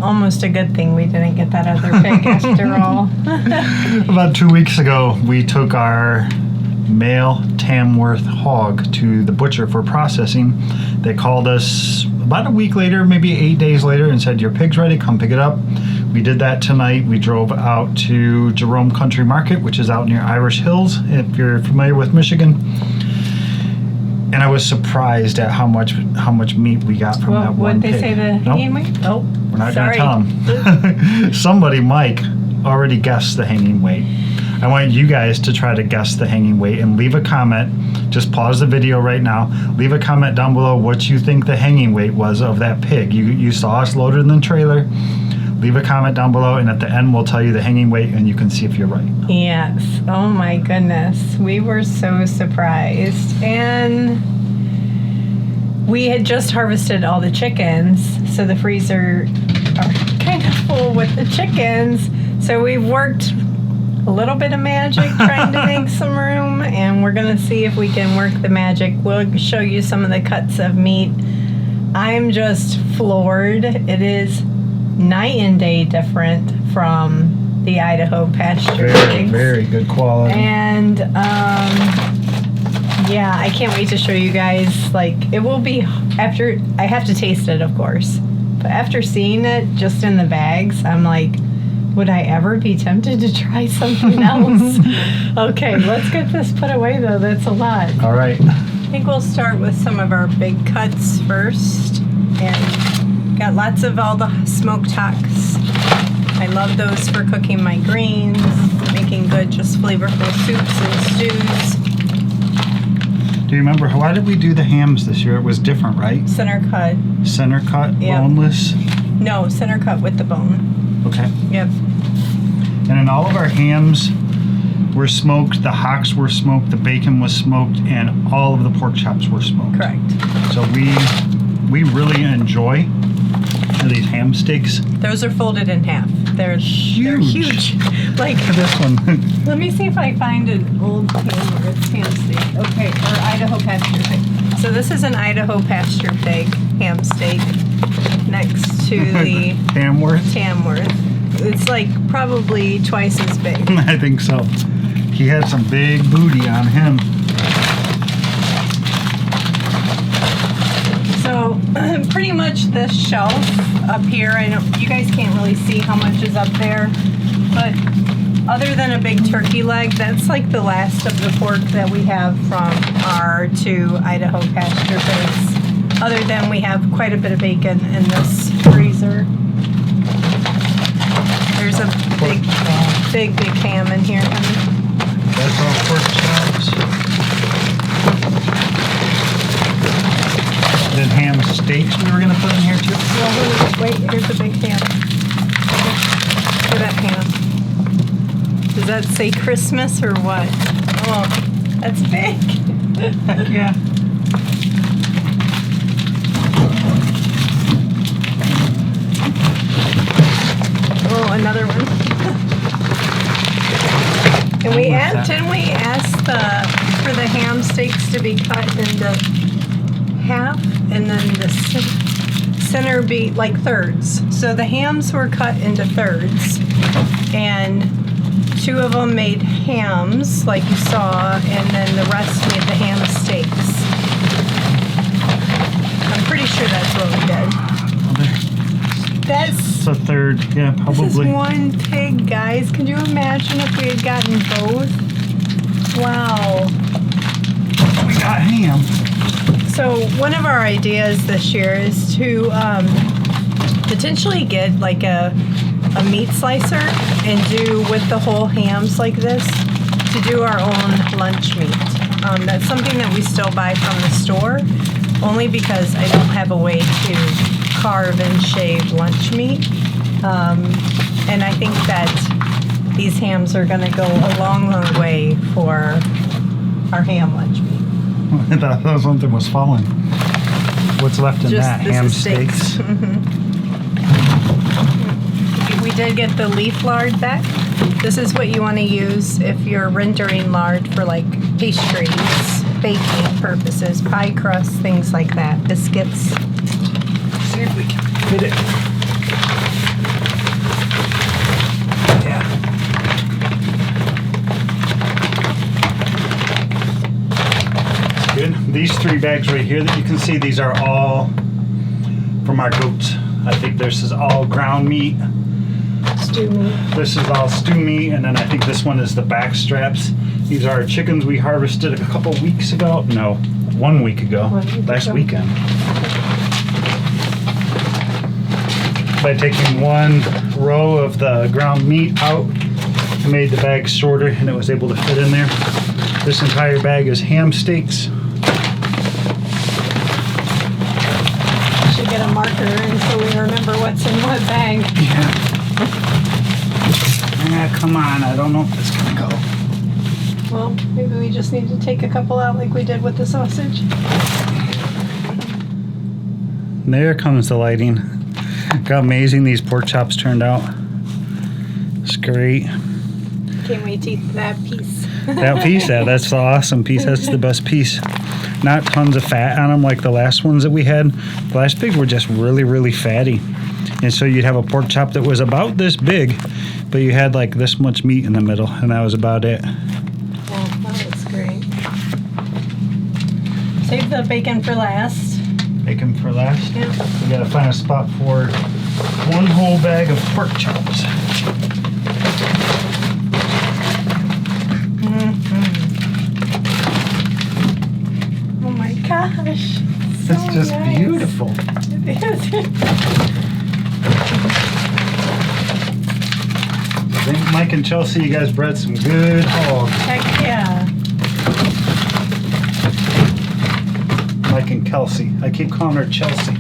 almost a good thing we didn't get that other pig after all. About 2 weeks ago, we took our male Tamworth hog to the butcher for processing. They called us about a week later, maybe 8 days later, and said, your pig's ready, come pick it up. We did that tonight. We drove out to Jerome Country Market, which is out near Irish Hills, if you're familiar with Michigan. And I was surprised at how much meat we got from that one pig. What did they say the hanging weight? Oh, we're not going to tell them. Somebody, Mike, already guessed the hanging weight. I want you guys to try to guess the hanging weight and leave a comment. Just pause the video right now. Leave a comment down below what you think the hanging weight was of that pig. You saw us load it in the trailer. Leave a comment down below, and at the end we'll tell you the hanging weight, and you can see if you're right. Yes. Oh my goodness. We were so surprised. And we had just harvested all the chickens, so the freezer are kind of full with the chickens. So we've worked a little bit of magic trying to make some room, and we're going to see if we can work the magic. We'll show you some of the cuts of meat. I'm just floored. It is night and day different from the Idaho pasture pigs. Very good quality. And yeah, I can't wait to show you guys. Like, it will be after I have to taste it, of course, but after seeing it just in the bags, I'm like, would I ever be tempted to try something else? Okay, let's get this put away though. That's a lot. All right. I think we'll start with some of our big cuts first, and got lots of all the smoked hocks. I love those for cooking my greens, making good, just flavorful soups and stews. Do you remember, why did we do the hams this year? It was different, right? Center cut. Center cut, Yep. boneless? No, center cut with the bone. Okay. Yep. And then all of our hams were smoked, the hocks were smoked, the bacon was smoked, and all of the pork chops were smoked. Correct. So we really enjoy these ham steaks. Those are folded in half. They're huge. Like, Look at this one. let me see if I find an old Tamworth ham steak. Okay, or Idaho pasture pig. So this is an Idaho pasture pig ham steak next to the Tamworth? Tamworth. It's like probably twice as big. I think so. He had some big booty on him. So pretty much this shelf up here, I know you guys can't really see how much is up there, but other than a big turkey leg, that's like the last of the pork that we have from our 2 Idaho pasture pigs. Other than we have quite a bit of bacon in this freezer. There's a big ham in here, honey. That's all pork chops. Then ham steaks we were going to put in here too. Well, wait, here's a big ham. Look at that ham. Does that say Christmas or what? Oh, that's big. Yeah. Oh, another one. And didn't we ask for the ham steaks to be cut into half, and then the center be like thirds. So the hams were cut into thirds, and 2 of them made hams, like you saw, and then the rest made the ham steaks. I'm pretty sure that's what we did. It's a third, yeah, probably. This is one pig, guys. Can you imagine if we had gotten both? Wow. We got ham. So one of our ideas this year is to potentially get like a meat slicer and do with the whole hams like this, to do our own lunch meat. That's something that we still buy from the store, only because I don't have a way to carve and shave lunch meat. And I think that these hams are going to go a long, long way for our ham lunch meat. I thought something was falling. What's left in that? Ham steaks. We did get the leaf lard back. This is what you want to use if you're rendering lard for like pastries, baking purposes, pie crusts, things like that, biscuits. See if we can fit it. bags right here that you can see. These are all from our goats. I think this is all ground meat. Stew meat. This is all stew meat, and then I think this one is the back straps. These are chickens we harvested a couple weeks ago. No, 1 week ago. Last weekend. By taking one row of the ground meat out, I made the bag shorter and it was able to fit in there. This entire bag is ham steaks. Should get a marker and so we remember what's in what bag. Yeah, come on, I don't know if it's gonna go. Well, maybe we just need to take a couple out like we did with the sausage. There comes the lighting. Look how amazing these pork chops turned out. It's great. Can't wait to eat that piece. That piece, that's the awesome piece. That's the best piece. Not tons of fat on them like the last ones that we had. The last pig were just really, really fatty. And so you'd have a pork chop that was about this big, but you had like this much meat in the middle, and that was about it. Oh, that's great. Save the bacon for last. Bacon for last? Yeah. We gotta find a spot for one whole bag of pork chops. Oh my gosh. It's just nice. beautiful. It is. I think Mike and Chelsea, you guys bred some good hogs. Heck yeah. Mike and Kelsey. I keep calling her Chelsea.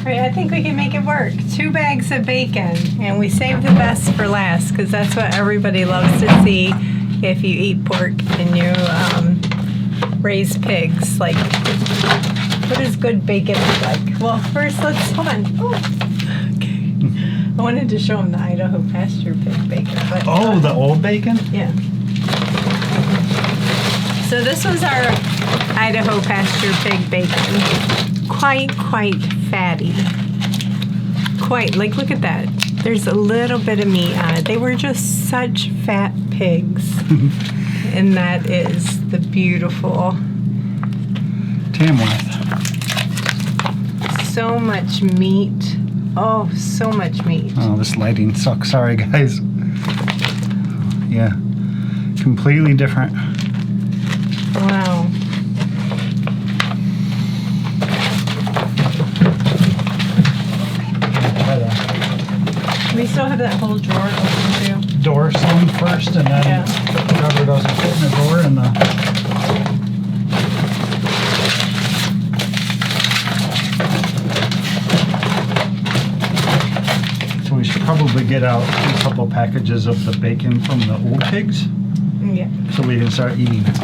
All right, I think we can make it work. 2 bags of bacon, and we save the best for last because that's what everybody loves to see if you eat pork and you raise pigs. Like, what does good bacon look like? Well, first, hold on. Oh, okay. I wanted to show them the Idaho pasture pig bacon. But, Oh, the old bacon? yeah. So this was our Idaho pasture pig bacon. Quite fatty. Quite, like, look at that. There's a little bit of meat on it. They were just such fat pigs. And that is the beautiful. Tamworth. So much meat. Oh, so much meat. Oh, this lighting sucks. Sorry, guys. Yeah. Completely different. Wow. We still have that whole drawer open too. Door sewn first, and then whatever doesn't fit in the door, and so we should probably get out a couple packages of the bacon from the old pigs, Yeah. so we can start eating it.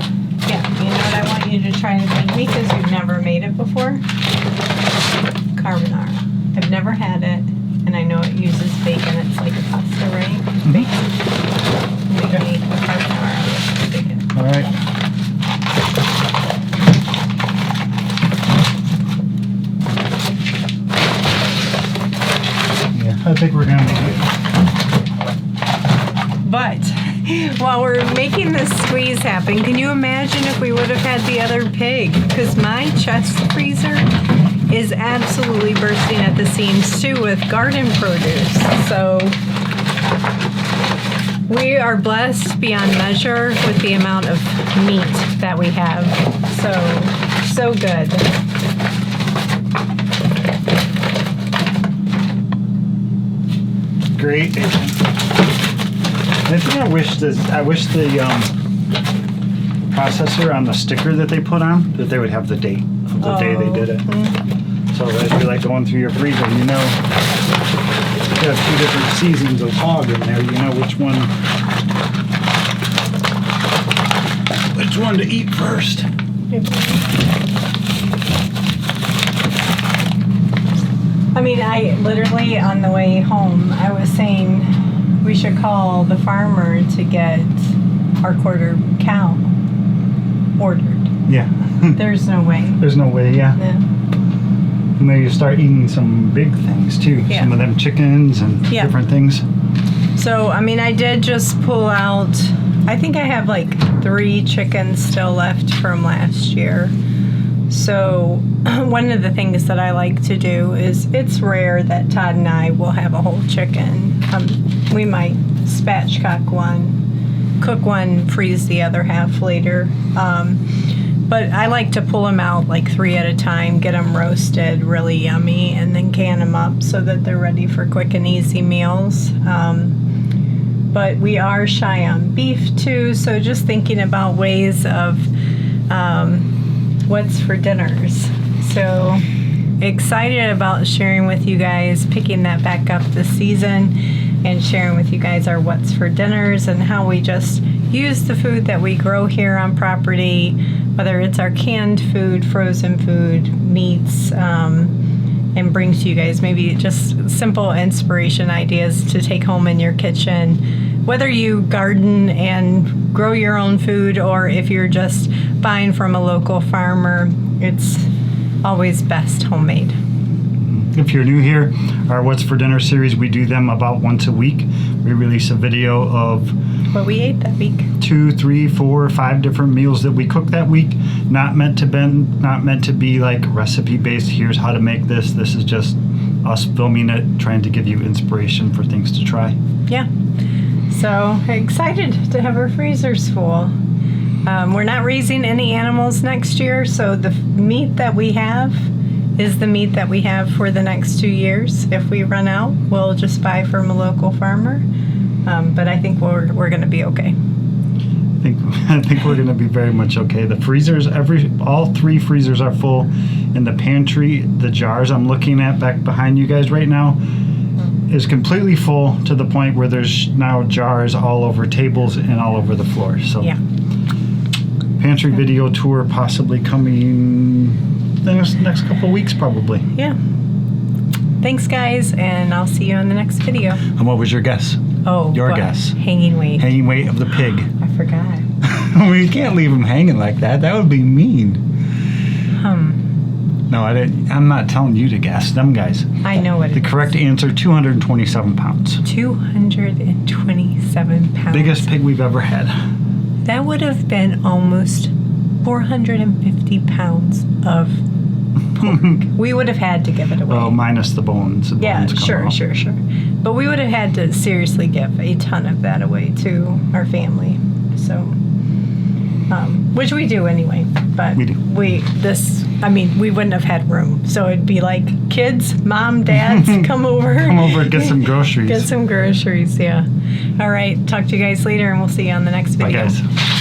Yeah. You know what I want you to try to make me because you've never made it before? Carbonara. I've never had it. And I know it uses bacon. It's like a pasta, right? Bacon. We made a carbonara with bacon. All right. Yeah, I think we're gonna make it. But while we're making this squeeze happen, can you imagine if we would have had the other pig? Because my chest freezer is absolutely bursting at the seams too with garden produce. So we are blessed beyond measure with the amount of meat that we have. So good. Great. I think I wish the processor on the sticker that they put on, that they would have the date of the day they did it. So as you're like going through your freezer, you know, you have 2 different seasons of hog in there. You know which one to eat first. I mean, I literally on the way home, I was saying we should call the farmer to get our quarter cow ordered. Yeah. There's no way. There's no way, yeah. Yeah. And then you start eating some big things too. Yeah. Some of them chickens and Yeah. different things. So, I mean, I did just pull out I think I have like 3 chickens still left from last year. So one of the things that I like to do is, it's rare that Todd and I will have a whole chicken. We might spatchcock one, cook one, freeze the other half later. But I like to pull them out like 3 at a time, get them roasted really yummy, and then can them up so that they're ready for quick and easy meals. But we are shy on beef too, so just thinking about ways of what's for dinners. So excited about sharing with you guys, picking that back up this season and sharing with you guys our what's for dinners and how we just use the food that we grow here on property, whether it's our canned food, frozen food, meats, and bring to you guys maybe just simple inspiration ideas to take home in your kitchen. Whether you garden and grow your own food or if you're just buying from a local farmer, it's always best homemade. If you're new here, our What's for Dinner series, we do them about once a week. We release a video of what we ate that week. 2, 3, 4, 5 different meals that we cooked that week. Not meant to be like recipe based. Here's how to make this. This is just us filming it, trying to give you inspiration for things to try. Yeah. So excited to have our freezers full. We're not raising any animals next year, so the meat that we have is the meat that we have for the next 2 years. If we run out, we'll just buy from a local farmer. But I think we're going to be okay. I think we're going to be very much okay. The freezers, all 3 freezers are full. In the pantry, the jars I'm looking at back behind you guys right now is completely full to the point where there's now jars all over tables and all over the floor. So yeah. Pantry video tour possibly coming the next couple of weeks probably. Yeah. Thanks guys, and I'll see you on the next video. And what was your guess? Oh, your guess. Hanging weight. Hanging weight of the pig. I forgot. We can't leave him hanging like that. That would be mean. No, I'm not telling you to guess. Them guys. I know what it is. The correct answer, 227 pounds. 227 pounds. Biggest pig we've ever had. That would have been almost 450 pounds of pork. We would have had to give it away. Well, minus the bones. The yeah, bones sure. But we would have had to seriously give a ton of that away to our family. So, which we do anyway. But we do. we wouldn't have had room. So it'd be like, kids, mom, dads, come over. Come over and get some groceries. Get some groceries, yeah. All right, talk to you guys later, and we'll see you on the next video. Bye, guys.